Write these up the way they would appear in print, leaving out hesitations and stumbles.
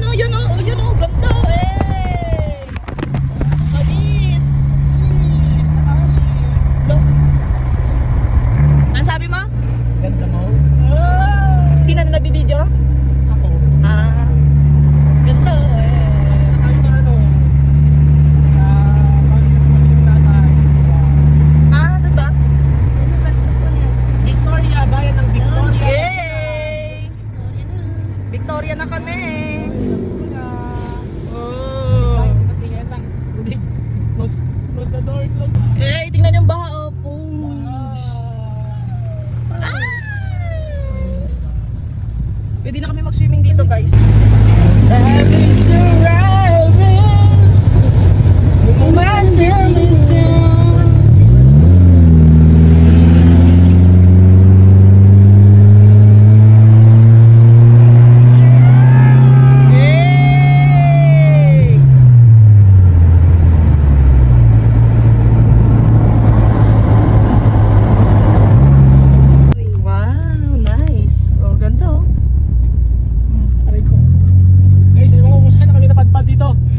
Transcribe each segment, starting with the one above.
Yun o, yun o, yun o, ganda eh. Mabis. Ano sabi mo? Ganda mo. Sino na nagbibideo? Ako. Ah, ganda eh. Ay, sa ano? Doon ba? Victoria, bayan ng Victoria. Yay! Victoria na kami. Oh. Close the door, close. Eh, tingnan yung baha oh. Pwede na kami mag-swimming dito, guys.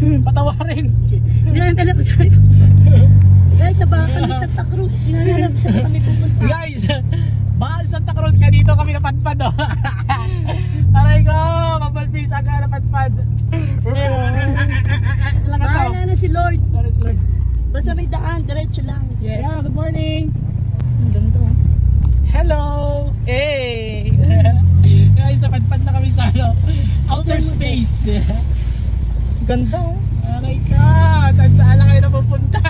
Patawarin. Hindi namin alam saan. Guys, sa Bacal Santa Cruz. Hindi namin alam saan kami pupunta. Guys, Bacal Santa Cruz ka dito kami napadpad oh. Aray ko, kapalpisa ka napadpad. Bahala na si Lord. Lord. Basta may daan, diretso lang. Yes. Yeah, good morning. Ang ganda. Hello. Hey. Guys, napadpad na kami sa ano, outer space. Ganda oh. Aray ka, saan lang kayo napupunta?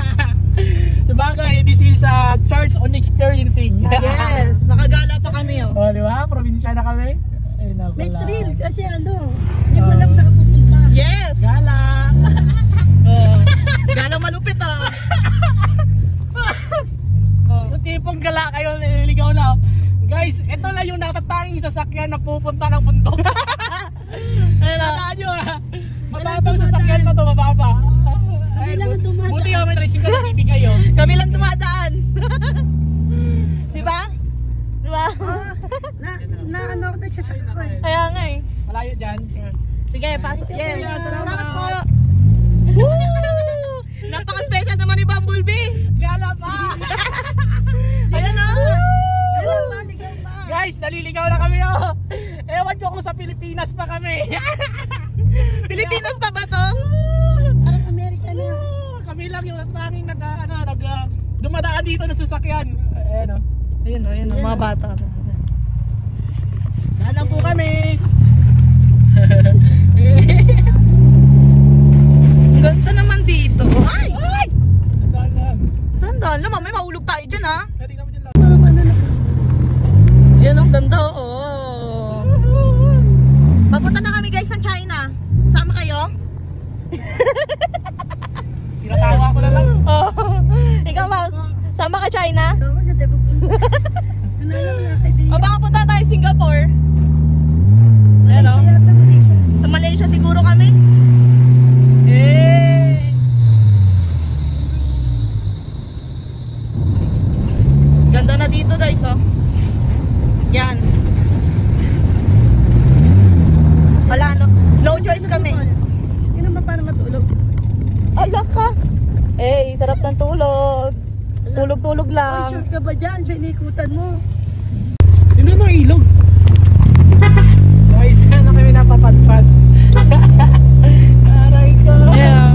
Sabagay, this is Church on Experiencing. Yes, nakagala pa kami oh. Oh, di ba? Probinsya na kami. Ay, naku May lang. thrill kasi ano, hindi mo alam saan ka pupunta. Yes. Gala. Oh. Gala malupit ah. Oh. Yung tipong gala kayo, nililigaw na. Guys, ito lang yung natatanging sasakyan na pupunta ng bundok. Tandaan nyo ah. Mababang sasakyan pa to, mababa. Kami lang ang dumadaan. Buti nga may tracing ka na ibigay oh. Kami lang dumadaan. Di ba? Di ba? Na ano ko na siya sa kaya nga eh. Malayo dyan. Sige, pasok. Yes. Salamat po. Napaka-special naman ni Bumblebee. Gala pa. Ayan o. Ayan pa, ligaw pa. Guys, naliligaw na kami oh. Ewan ko kung sa Pilipinas pa kami. Pilipinas pa ba to? Parang Amerika na. Kami lang yung tanging dumadaan dito na sasakyan. Ayan o. Ayun o, mga bata. Dalang po kami. Ganda naman dito. Ay! Dalang. Tandaan naman, may mahulog tayo dyan ha. Pwede naman dyan lang. Yan ang ganda oh. Papunta na kami guys sa China. Sama kayo? Tinatawa ko na lang. Oh. Ikaw ba? Sama ka China? Oo, kasi tayo pupunta. O baka punta tayo Singapore. Ayan o. Sa Malaysia siguro kami. Eh. Ganda na dito guys oh. Yan. Wala no. No choice kami. Hindi naman paano matulog. Ala ka. Eh, sarap ng tulog. Tulog-tulog lang. Sure ka ba dyan sa inikutan mo? Yun ang ilog. Guys, na kami napapadpad. Aray ko. Yeah.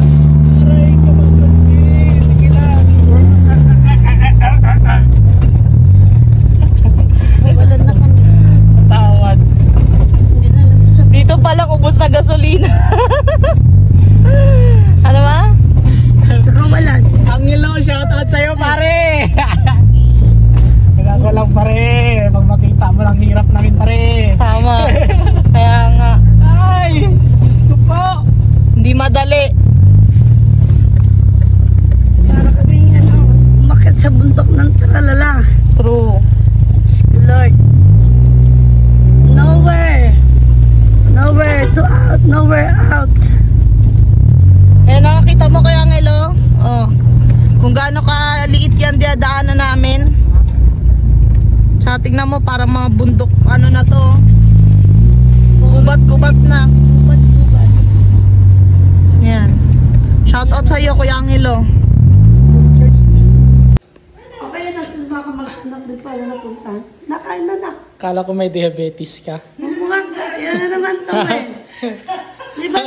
Aray ko magpapit. Sige lang. Wala na kami. Tawad. Hindi na alam siya. Dito palang ubos na gasolina. Ano ba? Sa kawalan. Ang hello, shoutout sa'yo pare. Nagagawa lang pare. Pag makita mo lang hirap namin pare. Tama. Kaya nga. Ay, Diyos ko po. Hindi madali. Para kaming umakyat sa bundok ng tralala. True. Lord. Nowhere out. Eh, nakakita mo kaya ang ilo? Oh. Kung gaano kaliit yan diadaanan namin. Tsaka tingnan mo parang mga bundok ano na to. Gubat-gubat na. Gubat-gubat. Shout out sa iyo, Kuya Angelo. Okay na, mga mag-anak din pala napunta. Nakain na na. Kala ko may diabetes ka. Bumuhang ka. Yan na naman to eh. Di ba?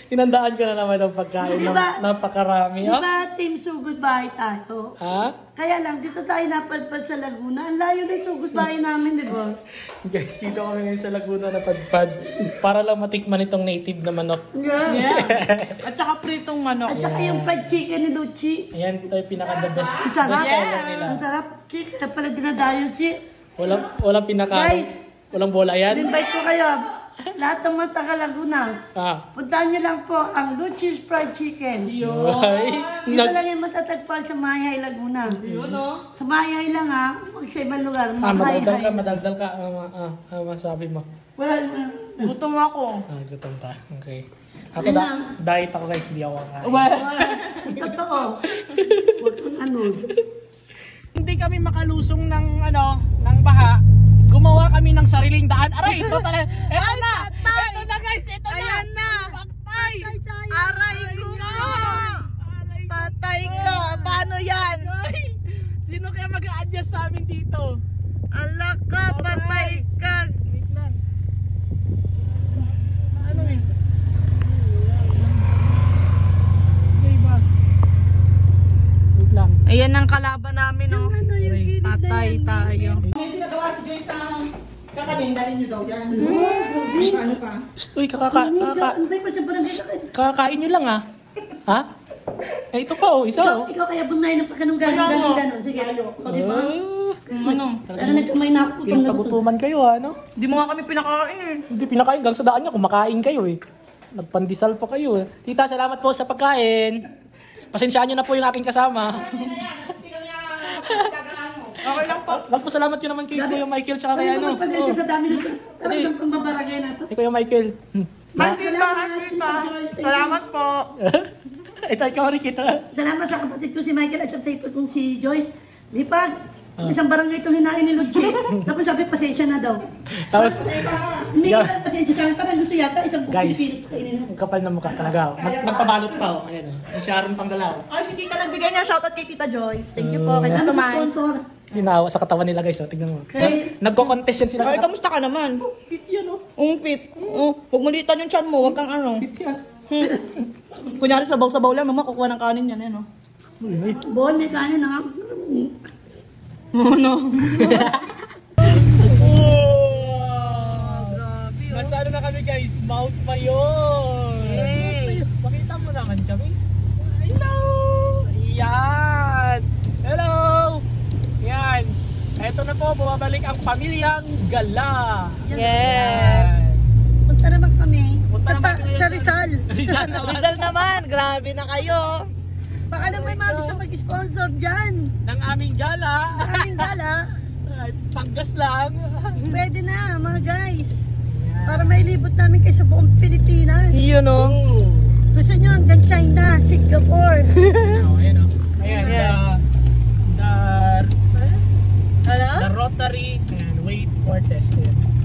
Inandaan ka na naman ng pagkain Di na ba? napakarami. Di ba team sugod bahay tayo? Ha? Kaya lang, dito tayo napadpad sa Laguna. Ang layo na yung sugod bahay namin, di ba? Guys, dito kami ngayon sa Laguna napadpad para lang matikman itong native na manok. Yeah. At saka pritong manok. At saka yung fried chicken ni Luchi. Ayan, ito yung pinaka-the best, Ang sarap. best seller nila. Ang sarap, Chi. Kaya pala dinadayo, Chi. Walang pinaka, Guys. walang bola yan. In-invite ko kayo. Lahat ng mga taga Laguna. Ah. Puntahan niyo lang po ang Luchi's Fried Chicken. Ay, Dito lang yung matatagpuan sa Mayay, Laguna. Sa Mayay lang ha. Huwag sa ibang lugar. Mahay-hay. madaldal ka. Masabi mo. Wala. Gutom ako. Gutom ka. Okay. Ako Ayun lang. diet ako guys, hindi ako kakain. Totoo. Huwag kang ano. Hindi kami makalusong ng baha. Gumawa kami ng sariling daan. Aray, ito talaga. Ito na. patay! Ito na guys, ito na. Ayan na. Patay. Aray ko Aray ko. Patay ka. Paano yan? Ay, sino kaya mag-a-adjust sa amin dito? Ala ka, patay ka. Wait lang. Ano eh? Okay ba? Wait lang. Ayan ang kalaban namin, oh. Ano yung gilid na Patay yan? tayo. May pinagawa si Joyce na kakanin, dali nyo daw yan. Ano pa? Uy, Antay pa sa barangay. kakakain nyo lang ah. Ha? Eh, ito pa oh, isa oh. Ikaw kaya bumayin ng pagkanong ganon. Sige. O, di ba? Ano? Pero nagkamay na ako. Gutom na gutom. Pinapagutuman kayo ah, ano? Di mo nga kami pinakain eh. Hindi pinakain, hanggang sa daan nyo, kumakain kayo eh. Nagpandesal pa kayo eh. Tita, salamat po sa pagkain. Pasensyaan nyo na po yung aking kasama. Okay lang po. Nagpasalamat yun naman kay Kuya Michael tsaka kay ano. Pasensya sa dami nito. Hindi. Talagang pambabarangay na to. Kay Kuya Michael. Salamat po. Ito, ikaw rin kita. Salamat sa kapatid ko si Michael at sa ito kong si Joyce. Lipag, isang barangay itong hinain ni Luchi. Tapos sabi, pasensya na daw. Tapos, Hindi ko Yeah. lang pasensya siya. Parang gusto yata isang buong Guys. Pilipinas kainin na. ang kapal na mukha talaga. Magpabalot pa oh. Ayan oh. Ang Sharon Panggalaw. Ay, si tita nagbigay niya. Shoutout kay Tita Joyce. Thank you po. Kay Ano Tito sa Mai. sponsor? Ginawa sa katawan nila guys. Oh. Tignan mo. Okay. Nagko-contest yan sila Ay, sa kamusta ka naman? fit yan oh. Fit. Huwag mo litan yung chan mo. Huwag kang ano. Fit yan. Kunyari sabaw-sabaw lang. Mama, kukuha ng kanin yan. Ano? Uy, Bon, may kanin na nga. Ano? Nasa ano na kami guys? Mount Mayon. Yay! Pakita mo naman kami. Hello! Yan! Hello! Yan! Eto na po, bumabalik ang pamilyang Gala. Yes! Punta naman kami. Punta naman kami Sa Rizal. Rizal naman. Rizal naman. Grabe na kayo. Baka lang may mga gusto mag-sponsor dyan. Ng aming gala. Maraming gala. Ay, Panggas lang. Pwede na mga guys. Para may libot namin kayo sa buong Pilipinas. Yun o. Gusto nyo hanggang China, Singapore. Ayan o. Ayan, the Ano? Rotary and wait for test. Ayan.